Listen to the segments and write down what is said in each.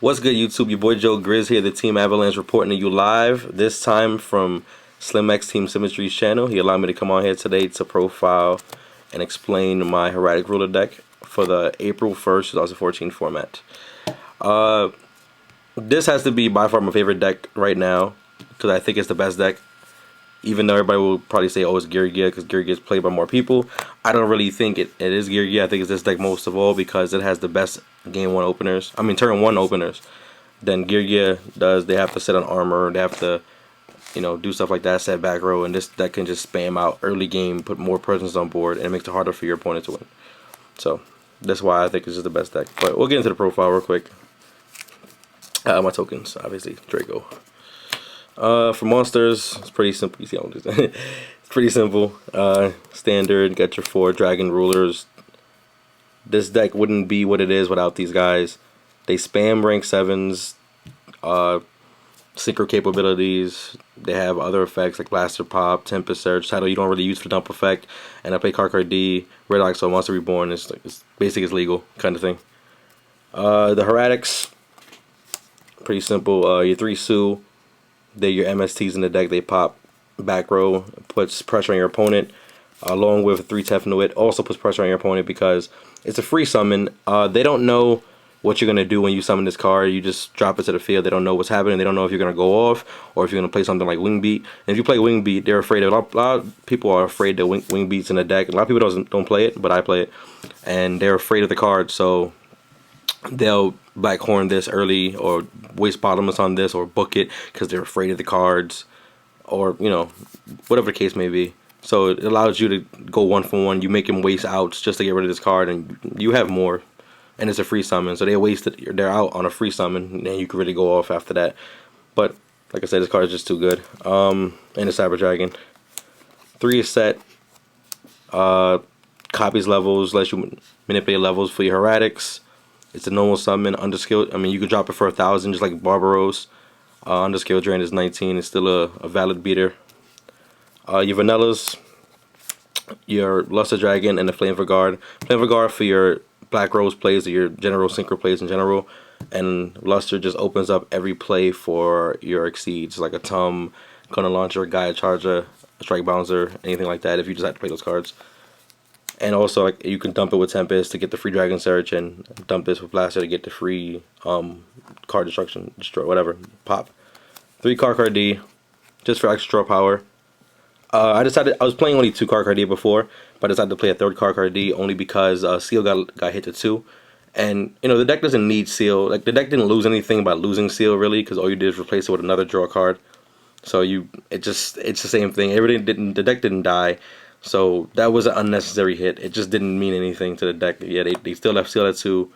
What's good, YouTube? Your boy Joe Grizz here, the Team Avalanche, reporting to you live, this time from SlimXTeamSymmetry's channel. He allowed me to come on here today to profile and explain my Hieratic ruler deck for the April 1st, 2014 format. This has to be by far my favorite deck right now, because I think it's the best deck. Even though everybody will probably say, oh, it's Gear Gear, because Gear Gear is played by more people. I don't really think it is Gear Gear. I think it's this deck most of all, because it has the best turn 1 openers than Gear Gear does. They have to sit on armor, they have to, do stuff like that, set back row, and this deck can just spam out early game, put more presence on board, and it makes it harder for your opponent to win. So, that's why I think this is the best deck. But we'll get into the profile real quick. My tokens, obviously, Draco. For monsters, it's pretty simple. You see how I'm just it's pretty simple. Standard, got your 4 dragon rulers. This deck wouldn't be what it is without these guys. They spam rank 7s, synchro capabilities. They have other effects like Blaster Pop, Tempest Surge, title you don't really use for dump effect. And I play card D, Red Ox, so Monster Reborn. It's basically it's legal kind of thing. The Hieratics, pretty simple. Your 3 Sue. They're your MSTs in the deck. They pop back row, puts pressure on your opponent, along with 3 Tefnuit. Also puts pressure on your opponent because it's a free summon. They don't know what you're gonna do when you summon this card. You just drop it to the field. They don't know what's happening. They don't know if you're gonna go off or if you're gonna play something like Wing Beat. And if you play Wing Beat, they're afraid of it. A lot of people are afraid that Wing Beat's in the deck. A lot of people don't play it, but I play it, and they're afraid of the card. So they'll Blackhorn this early, or waste bottomless on this, or book it because they're afraid of the cards, or whatever the case may be. So it allows you to go 1 for 1. You make them waste outs just to get rid of this card, and you have more, and it's a free summon. So they wasted, they're out on a free summon, and you can really go off after that. But like I said, this card is just too good. And the Cyber Dragon, 3 is set. Copies levels, lets you manipulate levels for your Hieratics. It's a normal summon, underskilled. I mean, you can drop it for 1,000, just like Barbaros. Underskilled drain is 19. It's still a valid beater. Your Vanillas, your Luster Dragon, and the Flame Vanguard. Flame Vanguard for your Black Rose plays, or your general synchro plays in general. And Luster just opens up every play for your Exceeds, like a Tum, Gunner Launcher, Gaia Charger, Strike Bouncer, anything like that, if you just have to play those cards. And also, like, you can dump it with Tempest to get the free Dragon Search, and dump this with Blaster to get the free card destruction, destroy, whatever, pop. 3 card D, just for extra power. I was playing only 2 card D before, but I decided to play a 3rd card D only because Seal got hit to 2. And, the deck doesn't need Seal. Like, the deck didn't lose anything by losing Seal, really, because all you did is replace it with another draw card. So it's the same thing. The deck didn't die. So that was an unnecessary hit. It just didn't mean anything to the deck. Yeah, they still left Seal at 2.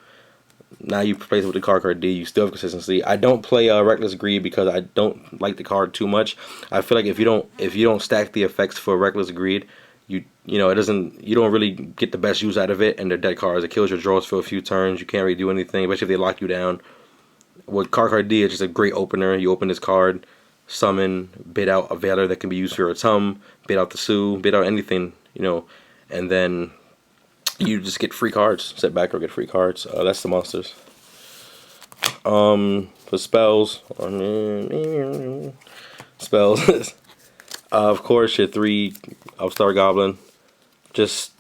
Now you replace it with the card D. You still have consistency. I don't play Reckless Greed because I don't like the card too much. I feel like if you don't stack the effects for Reckless Greed, you don't really get the best use out of it. And they're dead cards. It kills your draws for a few turns. You can't really do anything, especially if they lock you down. With card D, it's just a great opener. You open this card, summon, bid out a Veiler that can be used for a Tum, bid out the Sue, bid out anything, and then you just get free cards. Sit back or get free cards. That's the monsters. For spells, of course, your 3 Upstart Goblin. Just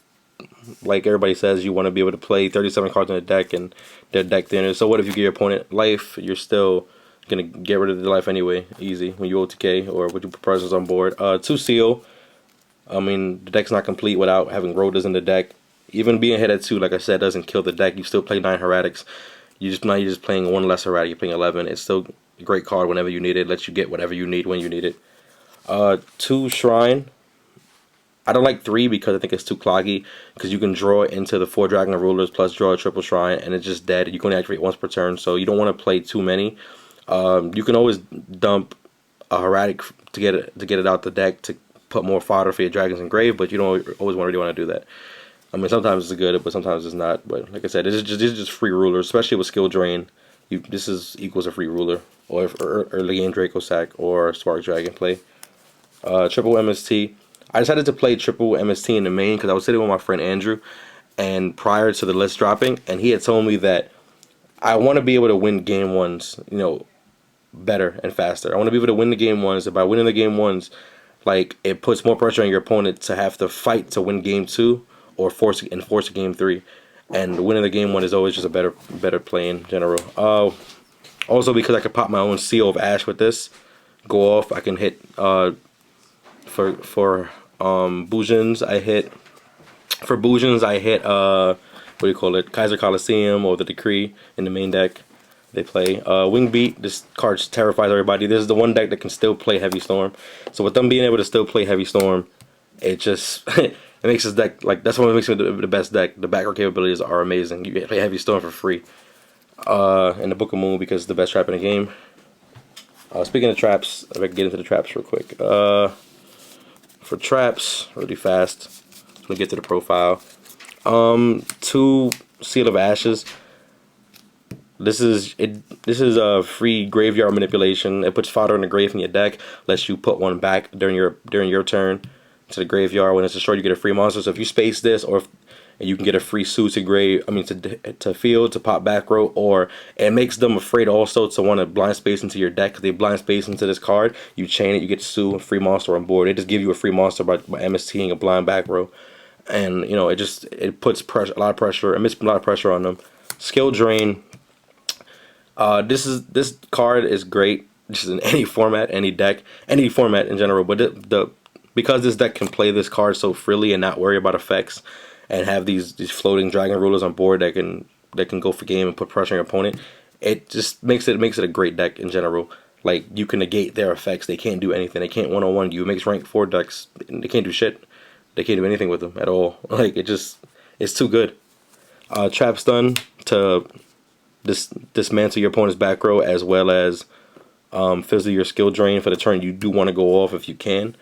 like everybody says, you want to be able to play 37 cards in a deck, and they're deck thinner. So what if you give your opponent life? You're still gonna get rid of the life anyway, easy, when you OTK or when you put presence on board. 2 Seal. I mean, the deck's not complete without having Rhodas in the deck. Even being hit at 2, like I said, doesn't kill the deck. You still play 9 Hieratics. Now you're just playing 1 less Hieratic. You're playing 11. It's still a great card whenever you need it. Lets you get whatever you need when you need it. 2 Shrine. I don't like 3 because I think it's too cloggy, because you can draw into the 4 Dragon Rulers plus draw a triple Shrine, and it's just dead. You can only activate once per turn, so you don't want to play too many. You can always dump a Hieratic to get it out the deck to put more fodder for your dragons in grave, but you don't always really want to do that. I mean, sometimes it's good, but sometimes it's not. But like I said, these are just free rulers, especially with skill drain. This equals a free ruler, or early game Draco Sack or Spark Dragon play. Triple MST. I decided to play triple MST in the main because I was sitting with my friend Andrew, and prior to the list dropping, and he had told me that I want to be able to win game ones, you know, better and faster. I want to be able to win the game ones. And by winning the game ones, like it puts more pressure on your opponent to have to fight to win game two or force a game three. And winning the game one is always just a better play in general. Also because I can pop my own Seal of Ash with this, go off. I can hit for Bujins. I hit what do you call it? Kaiser Coliseum or the Decree in the main deck. They play Wing Beat. This card terrifies everybody. This is the one deck that can still play Heavy Storm. So with them being able to still play Heavy Storm, it just it makes this deck like that's what makes it the best deck. The background capabilities are amazing. You can play Heavy Storm for free in the Book of Moon because it's the best trap in the game. Speaking of traps, if I can get into the traps real quick. For traps, really fast. I'm gonna get to the profile. 2 Seal of Ashes. This is a free graveyard manipulation. It puts fodder in the grave in your deck, lets you put one back during your turn to the graveyard. When it's destroyed, you get a free monster. So if you space this, or you can get a free suit to to field to pop back row, or it makes them afraid also to want to blind space into your deck. Because they blind space into this card, you chain it, you get Sue, a free monster on board. They just give you a free monster by MSTing a blind back row, and you know it puts a lot of pressure. It puts a lot of pressure on them. Skill drain. This card is great just in any format, any deck, any format in general. But because this deck can play this card so freely and not worry about effects, and have these floating dragon rulers on board that can go for game and put pressure on your opponent, it just makes it a great deck in general. Like you can negate their effects. They can't do anything. They can't 1-on-1 you. It makes rank 4 decks. They can't do shit. They can't do anything with them at all. Like it's too good. Trap stun to dismantle your opponent's back row, as well as fizzle your skill drain for the turn you do want to go off if you can.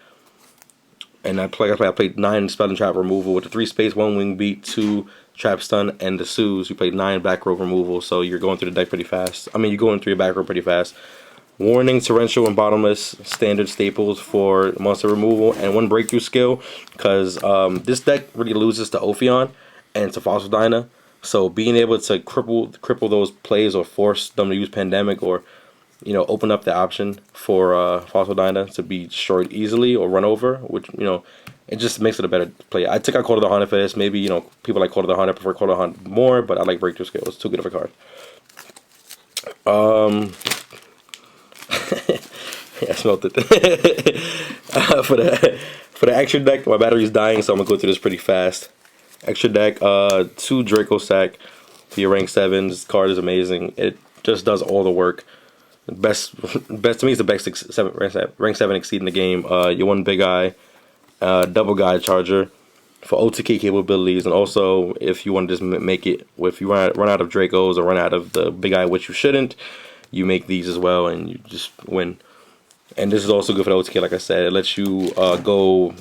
And I played 9 spell and trap removal with the 3 space, 1 wing beat, 2 trap stun, and the Sues. You played 9 back row removal, so you're going through the deck pretty fast. I mean, you're going through your back row pretty fast. Warning, torrential and bottomless standard staples for monster removal, and 1 breakthrough skill, because this deck really loses to Ophion and to Fossil Dyna. So being able to cripple those plays or force them to use Pandemic, or you know, open up the option for Fossil Dyna to be destroyed easily or run over, which, you know, it just makes it a better play. I think I Call of the Hunter for this. Maybe, you know, people like Call of the Hunter, prefer Call of the Hunter more, but I like Breakthrough Skill. It's too good of a card. Yeah, I smelt it. For the extra deck, my battery's dying, so I'm gonna go through this pretty fast. Extra deck, 2 Draco Sack for your rank 7. This card is amazing. It just does all the work. Best to me is the best rank 7 exceed in the game. You 1 Big Eye, double guide charger for OTK capabilities, and also if you want to just make it, if you run out of Dracos or run out of the Big Eye, which you shouldn't, you make these as well, and you just win. And this is also good for the OTK, like I said. It lets you go.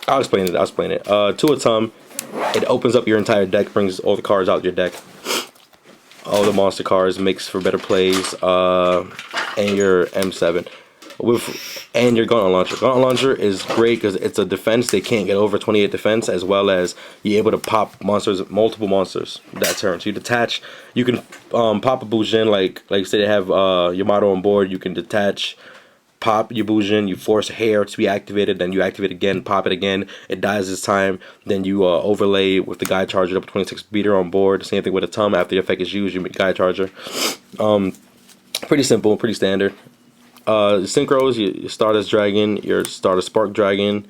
I'll explain it. 2 Atom. It opens up your entire deck, brings all the cards out of your deck. All the monster cards, makes for better plays, and your M7 and your Gauntlet Launcher. Gauntlet Launcher is great because it's a defense. They can't get over 28 defense, as well as you're able to pop monsters, multiple monsters that turn. So you detach. You can pop a Bujin, like say they have Yamato on board. You can detach, pop your Bujin, you force hair to be activated, then you activate again, pop it again, it dies this time, then you overlay with the Guide Charger up to 26 beater on board. Same thing with a Tum. After the effect is used, you make Guide Charger. Pretty simple, pretty standard. Synchros, your Stardust Dragon, your Stardust Spark Dragon,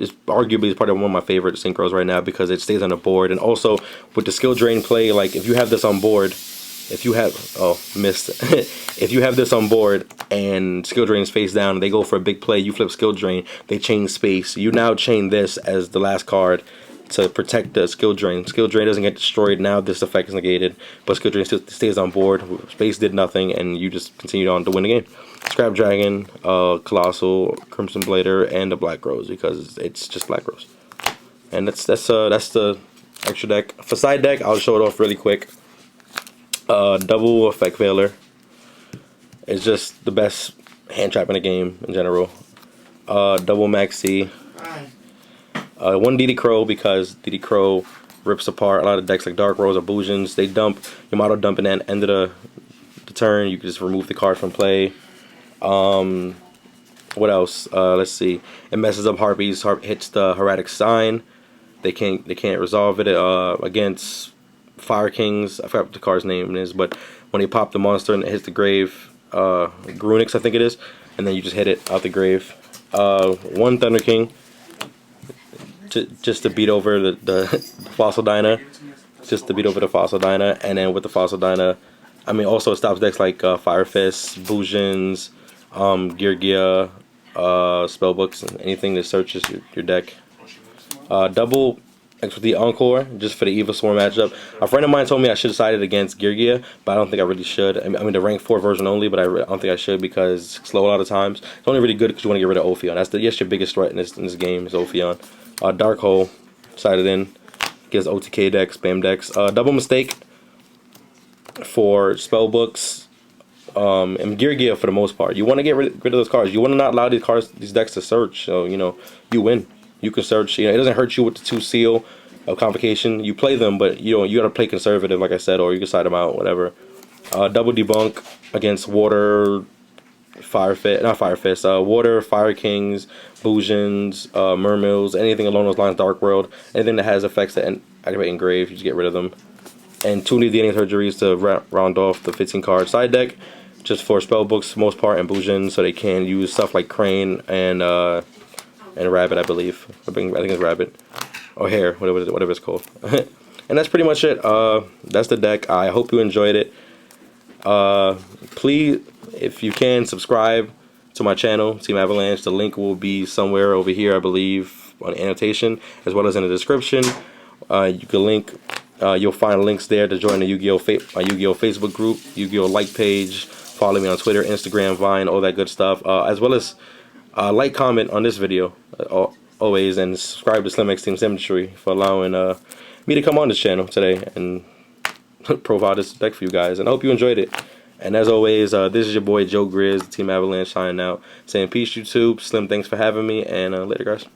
is arguably probably one of my favorite synchros right now because it stays on the board. And also with the skill drain play, like if you have this on board, if you have if you have this on board and skill drain is face down and they go for a big play, you flip skill drain, they chain space. You now chain this as the last card to protect the skill drain. Skill drain doesn't get destroyed. Now this effect is negated, but skill drain still stays on board. Space did nothing, and you just continued on to win the game. Scrap Dragon, Colossal, Crimson Blader, and the Black Rose because it's just Black Rose. And that's the extra deck. For side deck, I'll show it off really quick. Double Effect Veiler is just the best hand trap in the game in general. Double Maxi. 1 DD Crow because DD Crow rips apart a lot of decks like Dark Rose or Bujins. They dump your model dump and then end of the turn. You can just remove the card from play. What else? Let's see. It messes up Harpies. Hits the Hieratic sign. They can't resolve it against Fire Kings. I forgot what the card's name is, but when they pop the monster and it hits the grave, Grunix I think it is, and then you just hit it out the grave. One Thunder King, just to beat over the Fossil Dyna, and then with the Fossil Dyna, I mean also it stops decks like Fire Fist, Bujins, Gear, Spellbooks, and anything that searches your deck. Double the Encore, just for the Evil Swarm matchup. A friend of mine told me I should have sided against Gear, but I don't think I really should. I mean the rank 4 version only, but I don't think I should because it's slow a lot of times. It's only really good because you want to get rid of Ophion. That's your biggest threat in this game is Ophion. Dark Hole, sided in, gives OTK decks, spam decks. Double Mistake for Spellbooks. And Gear for the most part. You want to get rid of those cards. You want to not allow these decks to search. So you win. You can search. It doesn't hurt you with the 2 seal of Convocation. You play them, but you gotta play conservative, like I said, or you can side them out, whatever. Double Debunk against Water, Water, Fire Kings, Bujins, Mermills, anything along those lines. Dark World, anything that has effects that activate Engrave, you just get rid of them. And 2 Leading Surgeries to round off the 15 card side deck, just for Spellbooks most part, and Bujin, so they can use stuff like Crane and Rabbit, I believe. I think it's Rabbit or Hare, whatever it's called. And that's pretty much it. That's the deck. I hope you enjoyed it. Please, if you can, subscribe to my channel, Team Avalanche. The link will be somewhere over here, I believe, on the annotation, as well as in the description. You can link. You'll find links there to join the Yu-Gi-Oh! Facebook group, Yu-Gi-Oh! Like page. Follow me on Twitter, Instagram, Vine, all that good stuff. As well as like, comment on this video, always, and subscribe to SlimXTeamSymmetry for allowing me to come on this channel today and provide this deck for you guys. And I hope you enjoyed it. And as always, this is your boy Joe Grizz, Team Avalanche, signing out, saying peace, YouTube. Slim, thanks for having me, and later, guys.